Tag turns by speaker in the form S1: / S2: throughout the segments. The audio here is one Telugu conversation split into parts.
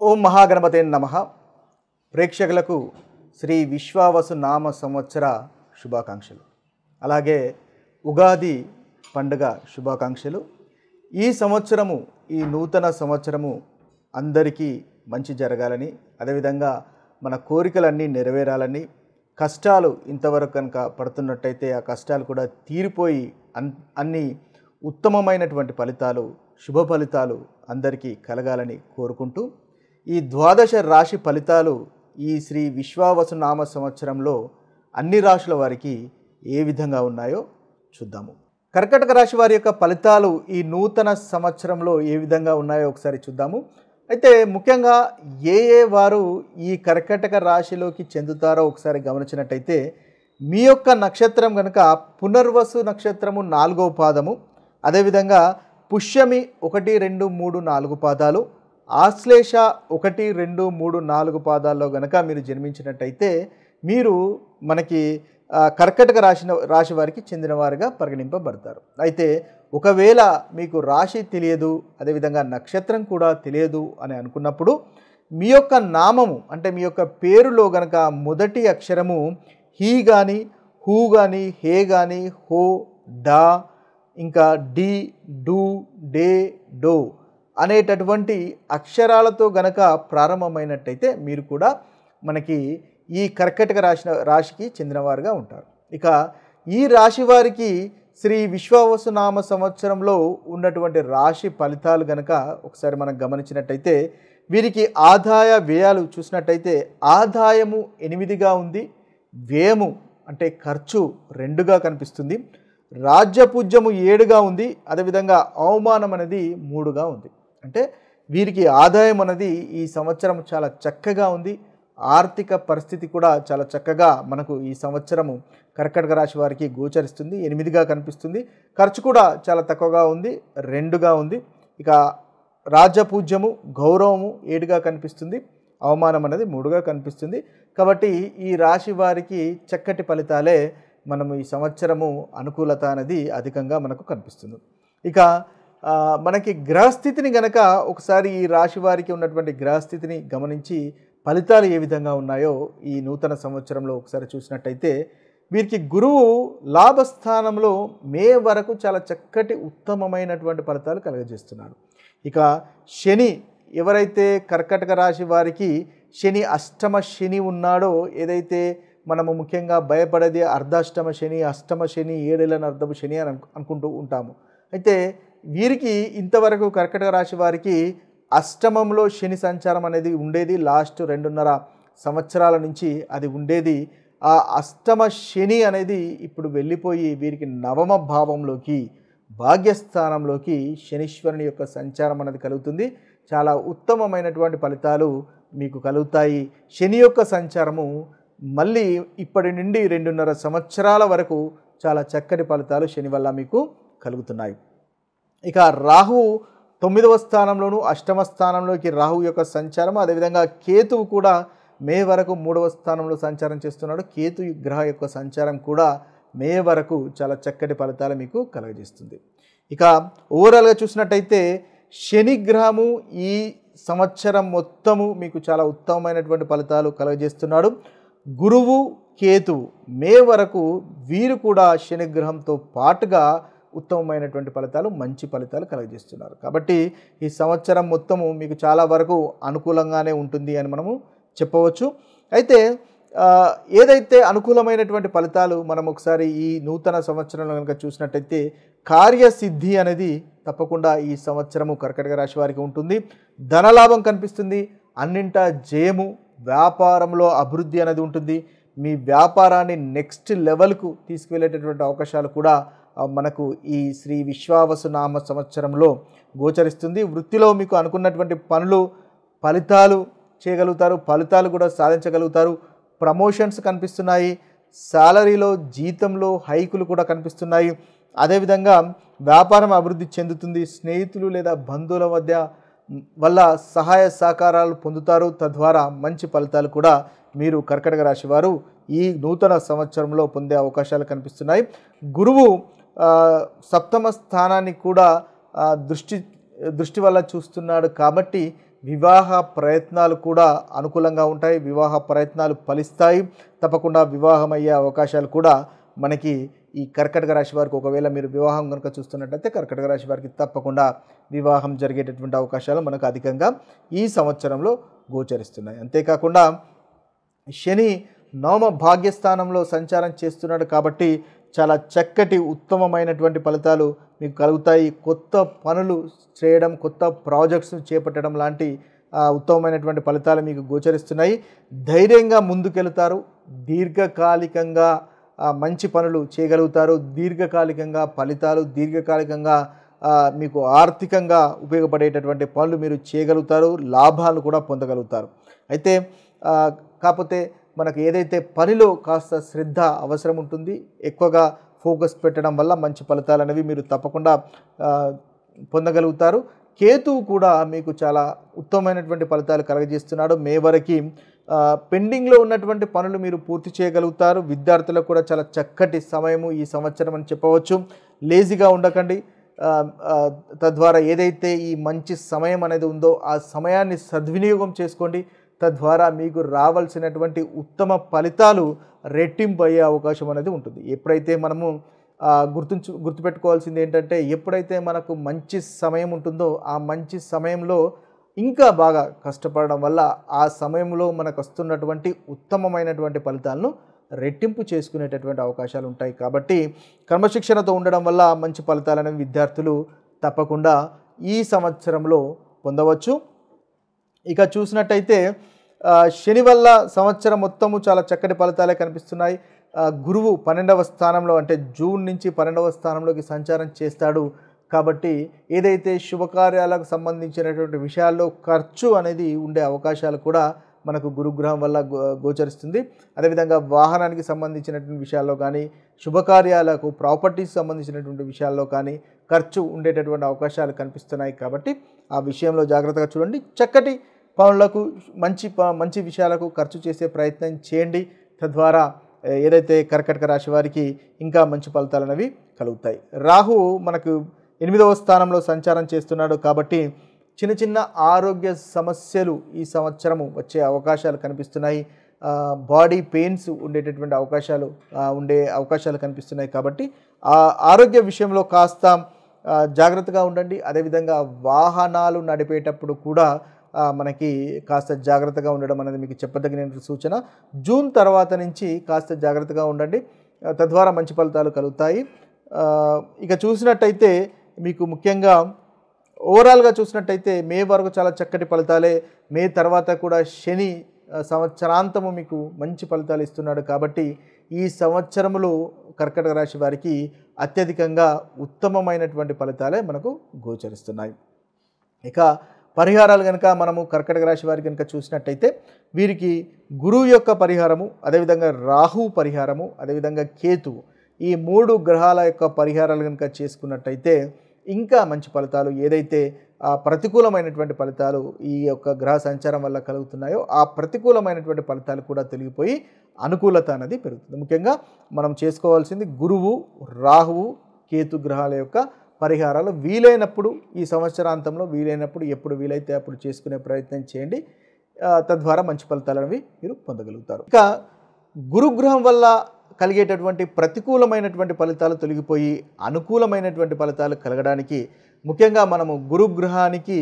S1: ఓం మహాగణపతే నమః. ప్రేక్షకులకు శ్రీ విశ్వావసు నామ సంవత్సర శుభాకాంక్షలు, అలాగే ఉగాది పండుగ శుభాకాంక్షలు. ఈ సంవత్సరము, ఈ నూతన సంవత్సరము అందరికీ మంచి జరగాలని, అదేవిధంగా మన కోరికలన్నీ నెరవేరాలని, కష్టాలు ఇంతవరకు కనుక పడుతున్నట్టయితే ఆ కష్టాలు కూడా తీరిపోయి అన్ని ఉత్తమమైనటువంటి ఫలితాలు, శుభ ఫలితాలు అందరికీ కలగాలని కోరుకుంటూ, ఈ ద్వాదశ రాశి ఫలితాలు ఈ శ్రీ విశ్వావసు నామ సంవత్సరంలో అన్ని రాశుల వారికి ఏ విధంగా ఉన్నాయో చూద్దాము. కర్కాటక రాశి వారి యొక్క ఫలితాలు ఈ నూతన సంవత్సరంలో ఏ విధంగా ఉన్నాయో ఒకసారి చూద్దాము. అయితే ముఖ్యంగా ఏ వారు ఈ కర్కాటక రాశిలోకి చెందుతారో ఒకసారి గమనించినట్టయితే, మీ యొక్క నక్షత్రం కనుక పునర్వసు నక్షత్రము 4వ పాదము, అదేవిధంగా పుష్యమి 1, 2, 3, 4 పాదాలు, ఆశ్లేష 1, 2, 3, 4 పాదాల్లో గనక మీరు జన్మించినట్టయితే మీరు మనకి కర్కాటక రాశి వారికి చెందినవారుగా పరిగణింపబడతారు. అయితే ఒకవేళ మీకు రాశి తెలియదు, అదేవిధంగా నక్షత్రం కూడా తెలియదు అని అనుకున్నప్పుడు, మీ యొక్క నామము అంటే మీ యొక్క పేరులో గనక మొదటి అక్షరము హీ కానీ, హూ కానీ, హే కానీ, హో, డా, ఇంకా డి, డు, డే, డో అనేటటువంటి అక్షరాలతో గనక ప్రారంభమైనట్టయితే మీరు కూడా మనకి ఈ కర్కాటక రాశికి చెందినవారుగా ఉంటారు. ఇక ఈ రాశి వారికి శ్రీ విశ్వావసు నామ సంవత్సరంలో ఉన్నటువంటి రాశి ఫలితాలు గనక ఒకసారి మనం గమనించినట్టయితే, వీరికి ఆదాయ వ్యయాలు చూసినట్టయితే ఆదాయము 8గా ఉంది, వ్యయము అంటే ఖర్చు 2గా కనిపిస్తుంది, రాజ్యపూజ్యము 7గా ఉంది, అదేవిధంగా అవమానం అనేది 3గా ఉంది. అంటే వీరికి ఆదాయం అనేది ఈ సంవత్సరం చాలా చక్కగా ఉంది, ఆర్థిక పరిస్థితి కూడా చాలా చక్కగా మనకు ఈ సంవత్సరము కర్కాటక రాశి వారికి గోచరిస్తుంది. 8గా కనిపిస్తుంది, ఖర్చు కూడా చాలా తక్కువగా ఉంది, 2గా ఉంది. ఇక రాజ్యపూజ్యము, గౌరవము 7గా కనిపిస్తుంది, అవమానం అనేది 3గా కనిపిస్తుంది. కాబట్టి ఈ రాశి వారికి చక్కటి ఫలితాలే మనము ఈ సంవత్సరము అనుకూలత అనేది అధికంగా మనకు కనిపిస్తుంది. ఇక మనకి గ్రహస్థితిని గనక ఒకసారి ఈ రాశి వారికి ఉన్నటువంటి గ్రహస్థితిని గమనించి ఫలితాలు ఏ విధంగా ఉన్నాయో ఈ నూతన సంవత్సరంలో ఒకసారి చూసినట్టయితే, వీరికి గురువు లాభస్థానంలో మే వరకు చాలా చక్కటి ఉత్తమమైనటువంటి ఫలితాలు కలుగజేస్తున్నాడు. ఇక శని, ఎవరైతే కర్కాటక రాశి వారికి శని అష్టమ శని ఉన్నాడో, ఏదైతే మనము ముఖ్యంగా భయపడేది అర్ధాష్టమ శని, అష్టమ శని, 7 ఏళ్ల అర్ధపు శని అని అనుకుంటూ ఉంటాము. అయితే వీరికి ఇంతవరకు కర్కాటక రాశి వారికి అష్టమంలో శని సంచారం అనేది ఉండేది, లాస్ట్ 2.5 సంవత్సరాల నుంచి అది ఉండేది. ఆ అష్టమ శని అనేది ఇప్పుడు వెళ్ళిపోయి వీరికి నవమ భావంలోకి, భాగ్యస్థానంలోకి శనీశ్వరుని యొక్క సంచారం అనేది కలుగుతుంది. చాలా ఉత్తమమైనటువంటి ఫలితాలు మీకు కలుగుతాయి. శని యొక్క సంచారము మళ్ళీ ఇప్పటి నుండి 2.5 సంవత్సరాల వరకు చాలా చక్కటి ఫలితాలు శని వల్ల మీకు కలుగుతున్నాయి. ఇక రాహు 9వ స్థానంలోను, అష్టమ స్థానంలోకి రాహు యొక్క సంచారం, అదేవిధంగా కేతువు కూడా మే వరకు 3వ స్థానంలో సంచారం చేస్తున్నాడు. కేతు గ్రహ యొక్క సంచారం కూడా మే వరకు చాలా చక్కటి ఫలితాలు మీకు కలుగజేస్తుంది. ఇక ఓవరాల్గా చూసినట్టయితే శని గ్రహము ఈ సంవత్సరం మొత్తము మీకు చాలా ఉత్తమమైనటువంటి ఫలితాలు కలుగజేస్తున్నాడు. గురువు, కేతువు మే వరకు వీరు కూడా శని గ్రహంతో పాటుగా ఉత్తమమైనటువంటి ఫలితాలు, మంచి ఫలితాలు కలుగజేస్తున్నారు. కాబట్టి ఈ సంవత్సరం మొత్తము మీకు చాలా వరకు అనుకూలంగానే ఉంటుంది అని మనము చెప్పవచ్చు. అయితే ఏదైతే అనుకూలమైనటువంటి ఫలితాలు మనం ఒకసారి ఈ నూతన సంవత్సరంలో కనుక చూసినట్టయితే, కార్యసిద్ధి అనేది తప్పకుండా ఈ సంవత్సరము కర్కాటక రాశి వారికి ఉంటుంది. ధనలాభం కనిపిస్తుంది, అన్నింటా జయము, వ్యాపారంలో అభివృద్ధి అనేది ఉంటుంది. మీ వ్యాపారాన్ని నెక్స్ట్ లెవెల్కు తీసుకువెళ్ళేటటువంటి అవకాశాలు కూడా మనకు ఈ శ్రీ విశ్వావసు నామ సంవత్సరంలో గోచరిస్తుంది. వృత్తిలో మీకు అనుకున్నటువంటి పనులు, ఫలితాలు చేయగలుగుతారు, ఫలితాలు కూడా సాధించగలుగుతారు. ప్రమోషన్స్ కనిపిస్తున్నాయి, శాలరీలో, జీతంలో హైకులు కూడా కనిపిస్తున్నాయి. అదేవిధంగా వ్యాపారం అభివృద్ధి చెందుతుంది. స్నేహితులు లేదా బంధువుల వల్ల సహాయ సహకారాలు పొందుతారు. తద్వారా మంచి ఫలితాలు కూడా మీరు కర్కాటక రాశి వారు ఈ నూతన సంవత్సరంలో పొందే అవకాశాలు కనిపిస్తున్నాయి. గురువు 7వ స్థానాన్ని కూడా దృష్టి వల్ల చూస్తున్నాడు. కాబట్టి వివాహ ప్రయత్నాలు కూడా అనుకూలంగా ఉంటాయి, వివాహ ప్రయత్నాలు ఫలిస్తాయి. తప్పకుండా వివాహం అయ్యే అవకాశాలు కూడా మనకి ఈ కర్కాటక రాశి వారికి, ఒకవేళ మీరు వివాహం కనుక చూస్తున్నట్లయితే కర్కాటక రాశి వారికి తప్పకుండా వివాహం జరిగేటటువంటి అవకాశాలు మనకు అధికంగా ఈ సంవత్సరంలో గోచరిస్తున్నాయి. అంతేకాకుండా శని నవమ భాగ్యస్థానంలో సంచారం చేస్తున్నాడు కాబట్టి చాలా చక్కటి ఉత్తమమైనటువంటి ఫలితాలు మీకు కలుగుతాయి. కొత్త పనులు చేయడం, కొత్త ప్రాజెక్ట్స్ చేపట్టడం లాంటి ఉత్తమమైనటువంటి ఫలితాలు మీకు గోచరిస్తున్నాయి. ధైర్యంగా ముందుకెళ్తారు, దీర్ఘకాలికంగా మంచి పనులు చేయగలుగుతారు, దీర్ఘకాలికంగా ఫలితాలు, దీర్ఘకాలికంగా మీకు ఆర్థికంగా ఉపయోగపడేటటువంటి పనులు మీరు చేయగలుగుతారు, లాభాలు కూడా పొందగలుగుతారు. అయితే కాకపోతే మనకు ఏదైతే పనిలో కాస్త శ్రద్ధ అవసరం ఉంటుంది, ఎక్కువగా ఫోకస్ పెట్టడం వల్ల మంచి ఫలితాలు అనేవి మీరు తప్పకుండా పొందగలుగుతారు. కేతువు కూడా మీకు చాలా ఉత్తమమైనటువంటి ఫలితాలు కలగజేస్తున్నాడు. మే వరకు పెండింగ్లో ఉన్నటువంటి పనులు మీరు పూర్తి చేయగలుగుతారు. విద్యార్థులకు కూడా చాలా చక్కటి సమయము ఈ సంవత్సరం అని చెప్పవచ్చు. లేజీగా ఉండకండి. తద్వారా ఏదైతే ఈ మంచి సమయం అనేది ఉందో ఆ సమయాన్ని సద్వినియోగం చేసుకోండి. తద్వారా మీకు రావాల్సినటువంటి ఉత్తమ ఫలితాలు రెట్టింపు అయ్యే అవకాశం అనేది ఉంటుంది. ఎప్పుడైతే మనము గుర్తుపెట్టుకోవాల్సింది ఏంటంటే, ఎప్పుడైతే మనకు మంచి సమయం ఉంటుందో ఆ మంచి సమయంలో ఇంకా బాగా కష్టపడడం వల్ల ఆ సమయంలో మనకు వస్తున్నటువంటి ఉత్తమమైనటువంటి ఫలితాలను రెట్టింపు చేసుకునేటటువంటి అవకాశాలు ఉంటాయి. కాబట్టి క్రమశిక్షణతో ఉండడం వల్ల మంచి ఫలితాలను విద్యార్థులు తప్పకుండా ఈ సంవత్సరంలో పొందవచ్చు. ఇక చూసినట్టయితే శని వల్ల సంవత్సరం మొత్తము చాలా చక్కటి ఫలితాలే కనిపిస్తున్నాయి. గురువు 12వ స్థానంలో, అంటే జూన్ నుంచి 12వ స్థానంలోకి సంచారం చేస్తాడు. కాబట్టి ఏదైతే శుభకార్యాలకు సంబంధించినటువంటి విషయాల్లో ఖర్చు అనేది ఉండే అవకాశాలు కూడా మనకు గురుగ్రహం వల్ల గోచరిస్తుంది. అదేవిధంగా వాహనానికి సంబంధించినటువంటి విషయాల్లో కానీ, శుభకార్యాలకు, ప్రాపర్టీస్ సంబంధించినటువంటి విషయాల్లో కానీ ఖర్చు ఉండేటటువంటి అవకాశాలు కనిపిస్తున్నాయి. కాబట్టి ఆ విషయంలో జాగ్రత్తగా చూడండి. చక్కటి పనులకు, మంచి విషయాలకు ఖర్చు చేసే ప్రయత్నం చేయండి. తద్వారా ఏదైతే కర్కాటక రాశి వారికి ఇంకా మంచి ఫలితాలు అనేవి కలుగుతాయి. రాహు మనకు 8వ స్థానంలో సంచారం చేస్తున్నాడు కాబట్టి చిన్న చిన్న ఆరోగ్య సమస్యలు ఈ సంవత్సరము వచ్చే అవకాశాలు కనిపిస్తున్నాయి. బాడీ పెయిన్స్ ఉండేటటువంటి అవకాశాలు కనిపిస్తున్నాయి. కాబట్టి ఆ ఆరోగ్య విషయంలో కాస్త జాగ్రత్తగా ఉండండి. అదేవిధంగా వాహనాలు నడిపేటప్పుడు కూడా మనకి కాస్త జాగ్రత్తగా ఉండడం అనేది మీకు చెప్పదగిన సూచన. జూన్ తర్వాత నుంచి కాస్త జాగ్రత్తగా ఉండండి, తద్వారా మంచి ఫలితాలు కలుగుతాయి. ఇక చూసినట్టయితే మీకు ముఖ్యంగా ఓవరాల్గా చూసినట్టయితే మే వరకు చాలా చక్కటి ఫలితాలే. మే తర్వాత కూడా శని సంవత్సరాంతము మీకు మంచి ఫలితాలు ఇస్తున్నాడు. కాబట్టి ఈ సంవత్సరములో కర్కాటక రాశి వారికి అత్యధికంగా ఉత్తమమైనటువంటి ఫలితాలే మనకు గోచరిస్తున్నాయి. ఇక పరిహారాలు కనుక మనము కర్కాటక రాశి వారికి కనుక చూసినట్టయితే వీరికి గురువు యొక్క పరిహారము, అదేవిధంగా రాహు పరిహారము, అదేవిధంగా కేతువు, ఈ 3 గ్రహాల యొక్క పరిహారాలు కనుక చేసుకున్నట్టయితే ఇంకా మంచి ఫలితాలు, ఏదైతే ప్రతికూలమైనటువంటి ఫలితాలు ఈ యొక్క గ్రహ సంచారం వల్ల కలుగుతున్నాయో ఆ ప్రతికూలమైనటువంటి ఫలితాలు కూడా తొలగిపోయి అనుకూలత అనేది పెరుగుతుంది. ముఖ్యంగా మనం చేసుకోవాల్సింది గురువు, రాహువు, కేతు గ్రహాల యొక్క పరిహారాలు వీలైనప్పుడు ఈ సంవత్సరాంతంలో వీలైనప్పుడు ఎప్పుడు వీలైతే అప్పుడు చేసుకునే ప్రయత్నం చేయండి. తద్వారా మంచి ఫలితాలు అనేవి మీరు పొందగలుగుతారు. ఇక గురుగ్రహం వల్ల కలిగేటటువంటి ప్రతికూలమైనటువంటి ఫలితాలు తొలగిపోయి అనుకూలమైనటువంటి ఫలితాలు కలగడానికి ముఖ్యంగా మనము గురుగ్రహానికి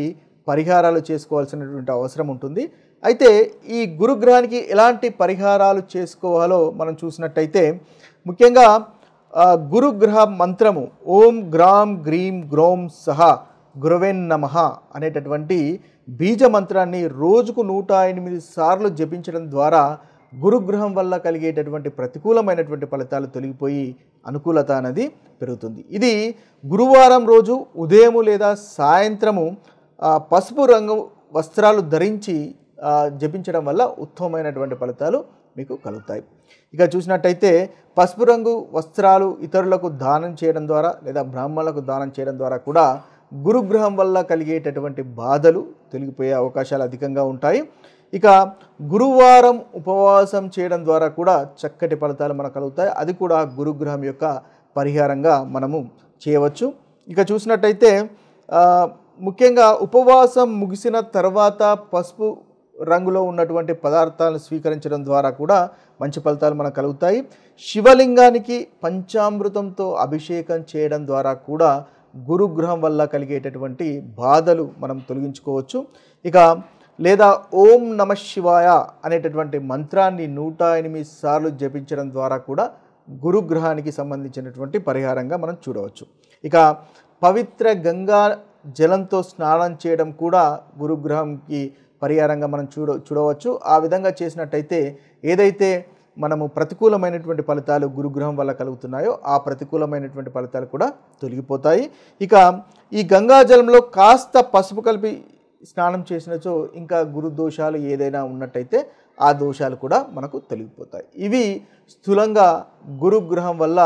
S1: పరిహారాలు చేసుకోవాల్సినటువంటి అవసరం ఉంటుంది. అయితే ఈ గురుగ్రహానికి ఎలాంటి పరిహారాలు చేసుకోవాలో మనం చూసినట్టయితే ముఖ్యంగా గురుగ్రహ మంత్రము ఓం గ్రాం గ్రీం గ్రోం సహ గురవేన్ నమః అనేటటువంటి బీజ మంత్రాన్ని రోజుకు 108 సార్లు జపించడం ద్వారా గురుగ్రహం వల్ల కలిగేటటువంటి ప్రతికూలమైనటువంటి ఫలితాలు తొలగిపోయి అనుకూలత అనేది పెరుగుతుంది. ఇది గురువారం రోజు ఉదయము లేదా సాయంత్రము పసుపు రంగు వస్త్రాలు ధరించి జపించడం వల్ల ఉత్తమమైనటువంటి ఫలితాలు మీకు కలుగుతాయి. ఇక చూసినట్టయితే పసుపు రంగు వస్త్రాలు ఇతరులకు దానం చేయడం ద్వారా లేదా బ్రాహ్మణులకు దానం చేయడం ద్వారా కూడా గురుగ్రహం వల్ల కలిగేటటువంటి బాధలు తొలగిపోయే అవకాశాలు అధికంగా ఉంటాయి. ఇక గురువారం ఉపవాసం చేయడం ద్వారా కూడా చక్కటి ఫలితాలు మనకు కలుగుతాయి. అది కూడా గురుగ్రహం యొక్క పరిహారంగా మనము చేయవచ్చు. ఇక చూసినట్టయితే ముఖ్యంగా ఉపవాసం ముగిసిన తర్వాత పసుపు రంగులో ఉన్నటువంటి పదార్థాలను స్వీకరించడం ద్వారా కూడా మంచి ఫలితాలు మనకు కలుగుతాయి. శివలింగానికి పంచామృతంతో అభిషేకం చేయడం ద్వారా కూడా గురుగ్రహం వల్ల కలిగేటటువంటి బాధలు మనం తొలగించుకోవచ్చు. ఇక లేదా ఓం నమ శివాయ అనేటటువంటి మంత్రాన్ని 108 సార్లు జపించడం ద్వారా కూడా గురుగ్రహానికి సంబంధించినటువంటి పరిహారంగా మనం చూడవచ్చు. ఇక పవిత్ర గంగా జలంతో స్నానం చేయడం కూడా గురుగ్రహంకి పరిహారంగా మనం చూడవచ్చు. ఆ విధంగా చేసినట్టయితే ఏదైతే మనము ప్రతికూలమైనటువంటి ఫలితాలు గురుగ్రహం వల్ల కలుగుతున్నాయో ఆ ప్రతికూలమైనటువంటి ఫలితాలు కూడా తొలగిపోతాయి. ఇక ఈ గంగా జలంలో కాస్త పసుపు కలిపి స్నానం చేసినచో ఇంకా గురు దోషాలు ఏదైనా ఉన్నట్టయితే ఆ దోషాలు కూడా మనకు తొలగిపోతాయి. ఇవి స్థూలంగా గురుగ్రహం వల్ల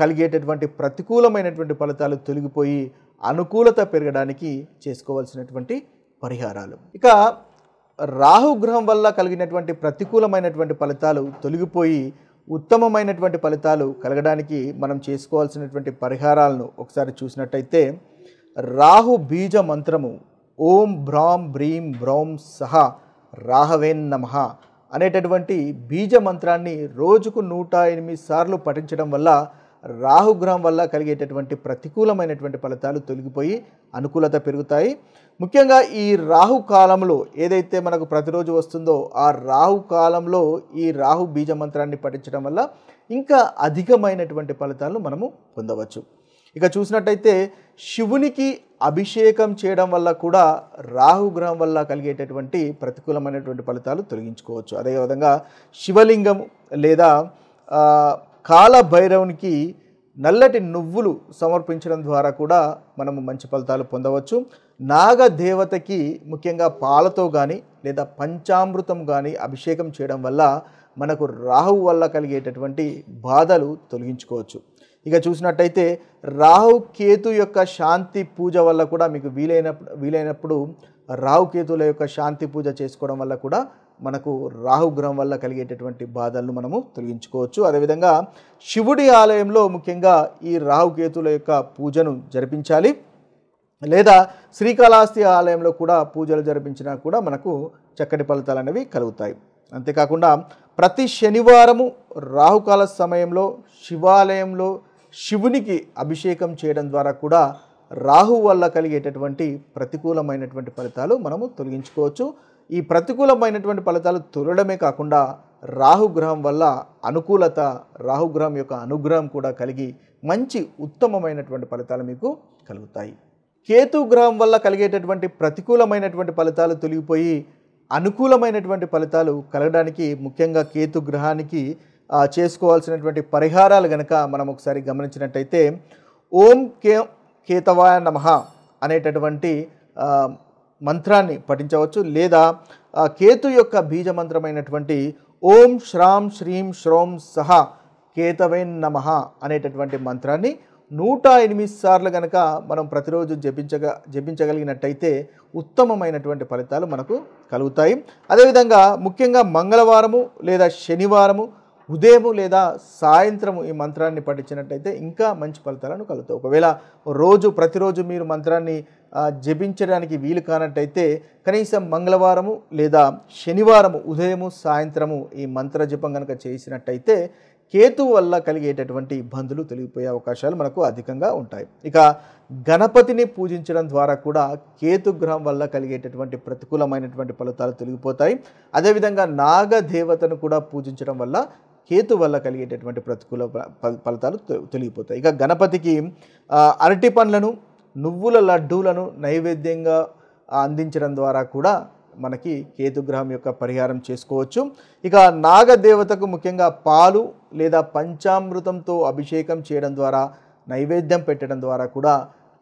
S1: కలిగేటటువంటి ప్రతికూలమైనటువంటి ఫలితాలు తొలగిపోయి అనుకూలత పెరగడానికి చేసుకోవాల్సినటువంటి పరిహారాలు. ఇక రాహుగ్రహం వల్ల కలిగినటువంటి ప్రతికూలమైనటువంటి ఫలితాలు తొలగిపోయి ఉత్తమమైనటువంటి ఫలితాలు కలగడానికి మనం చేసుకోవాల్సినటువంటి పరిహారాలను ఒకసారి చూసినట్టయితే రాహు బీజ మంత్రము ఓం భ్రాం బ్రీం బ్రౌం సహ రాహవేన్ నమః అనేటటువంటి బీజ మంత్రాన్ని రోజుకు 108 సార్లు పఠించడం వల్ల రాహుగ్రహం వల్ల కలిగేటటువంటి ప్రతికూలమైనటువంటి ఫలితాలు తొలగిపోయి అనుకూలత పెరుగుతాయి. ముఖ్యంగా ఈ రాహు కాలంలో ఏదైతే మనకు ప్రతిరోజు వస్తుందో ఆ రాహు కాలంలో ఈ రాహు బీజ మంత్రాన్ని పఠించడం వల్ల ఇంకా అధికమైనటువంటి ఫలితాలను మనము పొందవచ్చు. ఇక చూసినట్టయితే శివునికి అభిషేకం చేయడం వల్ల కూడా రాహుగ్రహం వల్ల కలిగేటటువంటి ప్రతికూలమైనటువంటి ఫలితాలు తొలగించుకోవచ్చు. అదేవిధంగా శివలింగం లేదా కాలభైరవునికి నల్లటి నువ్వులు సమర్పించడం ద్వారా కూడా మనము మంచి ఫలితాలు పొందవచ్చు. నాగదేవతకి ముఖ్యంగా పాలతో కానీ లేదా పంచామృతం కానీ అభిషేకం చేయడం వల్ల మనకు రాహు వల్ల కలిగేటటువంటి బాధలు తొలగించుకోవచ్చు. ఇక చూసినట్టయితే రాహుకేతు యొక్క శాంతి పూజ వల్ల కూడా మీకు వీలైనప్పుడు రాహుకేతుల యొక్క శాంతి పూజ చేసుకోవడం వల్ల కూడా మనకు రాహుగ్రహం వల్ల కలిగేటటువంటి బాధలను మనము తొలగించుకోవచ్చు. అదేవిధంగా శివుడి ఆలయంలో ముఖ్యంగా ఈ రాహుకేతుల యొక్క పూజను జరిపించాలి. లేదా శ్రీకాళహస్తి ఆలయంలో కూడా పూజలు జరిపించినా కూడా మనకు చక్కటి ఫలితాలు అనేవి కలుగుతాయి. అంతేకాకుండా ప్రతి శనివారము రాహుకాల సమయంలో శివాలయంలో శివునికి అభిషేకం చేయడం ద్వారా కూడా రాహు వల్ల కలిగేటటువంటి ప్రతికూలమైనటువంటి ఫలితాలు మనము తొలగించుకోవచ్చు. ఈ ప్రతికూలమైనటువంటి ఫలితాలు తొలగడమే కాకుండా రాహుగ్రహం వల్ల అనుకూలత, రాహుగ్రహం యొక్క అనుగ్రహం కూడా కలిగి మంచి ఉత్తమమైనటువంటి ఫలితాలు మీకు కలుగుతాయి. కేతుగ్రహం వల్ల కలిగేటటువంటి ప్రతికూలమైనటువంటి ఫలితాలు తొలగిపోయి అనుకూలమైనటువంటి ఫలితాలు కలగడానికి ముఖ్యంగా కేతుగ్రహానికి చేసుకోవాల్సినటువంటి పరిహారాలు గనక మనం ఒకసారి గమనించినట్టయితే ఓం కేతవాయ నమః అనేటటువంటి మంత్రాన్ని పఠించవచ్చు. లేదా కేతు యొక్క బీజ మంత్రమైనటువంటి ఓం శ్రాం శ్రీం శ్రౌం సహ కేతవేన్ నమః అనేటటువంటి మంత్రాన్ని 108 సార్లు కనుక మనం ప్రతిరోజు జపించగలిగినట్టయితే ఉత్తమమైనటువంటి ఫలితాలు మనకు కలుగుతాయి. అదేవిధంగా ముఖ్యంగా మంగళవారము లేదా శనివారము ఉదయము లేదా సాయంత్రము ఈ మంత్రాన్ని పఠించినట్టయితే ఇంకా మంచి ఫలితాలను కలుగుతాయి. ఒకవేళ ప్రతిరోజు మీరు మంత్రాన్ని జపించడానికి వీలు కానట్టయితే కనీసం మంగళవారము లేదా శనివారము ఉదయము సాయంత్రము ఈ మంత్ర జపం కనుక చేసినట్టయితే కేతు వల్ల కలిగేటటువంటి ఇబ్బందులు తొలగిపోయే అవకాశాలు మనకు అధికంగా ఉంటాయి. ఇక గణపతిని పూజించడం ద్వారా కూడా కేతుగ్రహం వల్ల కలిగేటటువంటి ప్రతికూలమైనటువంటి ఫలితాలు తొలగిపోతాయి. అదేవిధంగా నాగదేవతను కూడా పూజించడం వల్ల కేతు వల్ల కలిగేటటువంటి ప్రతికూల ఫలితాలు తొలగిపోతాయి. ఇక గణపతికి అరటి పండ్లను నువ్వుల లడ్డూలను నైవేద్యంగా అందించడం ద్వారా కూడా మనకి కేతుగ్రహం యొక్క పరిహారం చేసుకోవచ్చు. ఇక నాగదేవతకు ముఖ్యంగా పాలు లేదా పంచామృతంతో అభిషేకం చేయడం ద్వారా నైవేద్యం పెట్టడం ద్వారా కూడా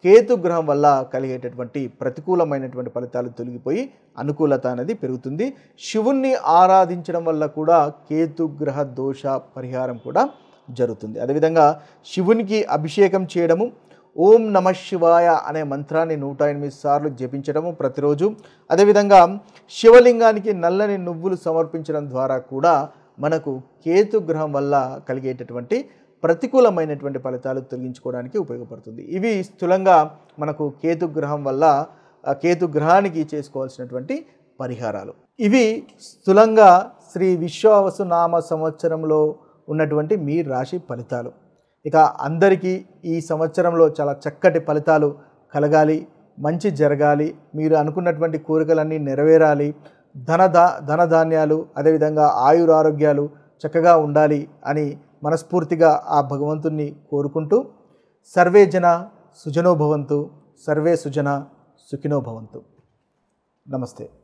S1: కేతుగ్రహం వల్ల కలిగేటటువంటి ప్రతికూలమైనటువంటి ఫలితాలు తొలగిపోయి అనుకూలత అనేది పెరుగుతుంది. శివుణ్ణి ఆరాధించడం వల్ల కూడా కేతుగ్రహ దోష పరిహారం కూడా జరుగుతుంది. అదేవిధంగా శివునికి అభిషేకం చేయడము, ఓం నమ శివాయ అనే మంత్రాన్ని 108 సార్లు జపించడము ప్రతిరోజు. అదేవిధంగా శివలింగానికి నల్లని నువ్వులు సమర్పించడం ద్వారా కూడా మనకు కేతుగ్రహం వల్ల కలిగేటటువంటి ప్రతికూలమైనటువంటి ఫలితాలు తొలగించుకోవడానికి ఉపయోగపడుతుంది. ఇవి స్థూలంగా మనకు కేతుగ్రహం వల్ల కేతుగ్రహానికి చేసుకోవాల్సినటువంటి పరిహారాలు. ఇవి స్థూలంగా శ్రీ విశ్వావసు నామ సంవత్సరంలో ఉన్నటువంటి మీ రాశి ఫలితాలు. ఇక అందరికీ ఈ సంవత్సరంలో చాలా చక్కటి ఫలితాలు కలగాలి, మంచి జరగాలి, మీరు అనుకున్నటువంటి కోరికలన్నీ నెరవేరాలి, ధనధాన్యాలు అదేవిధంగా ఆయురారోగ్యాలు చక్కగా ఉండాలి అని మనస్ఫూర్తిగా ఆ భగవంతుణ్ణి కోరుకుంటూ సర్వే జన సుజనో భవంతు, సర్వే సుజన సుఖినో భవంతు. నమస్తే.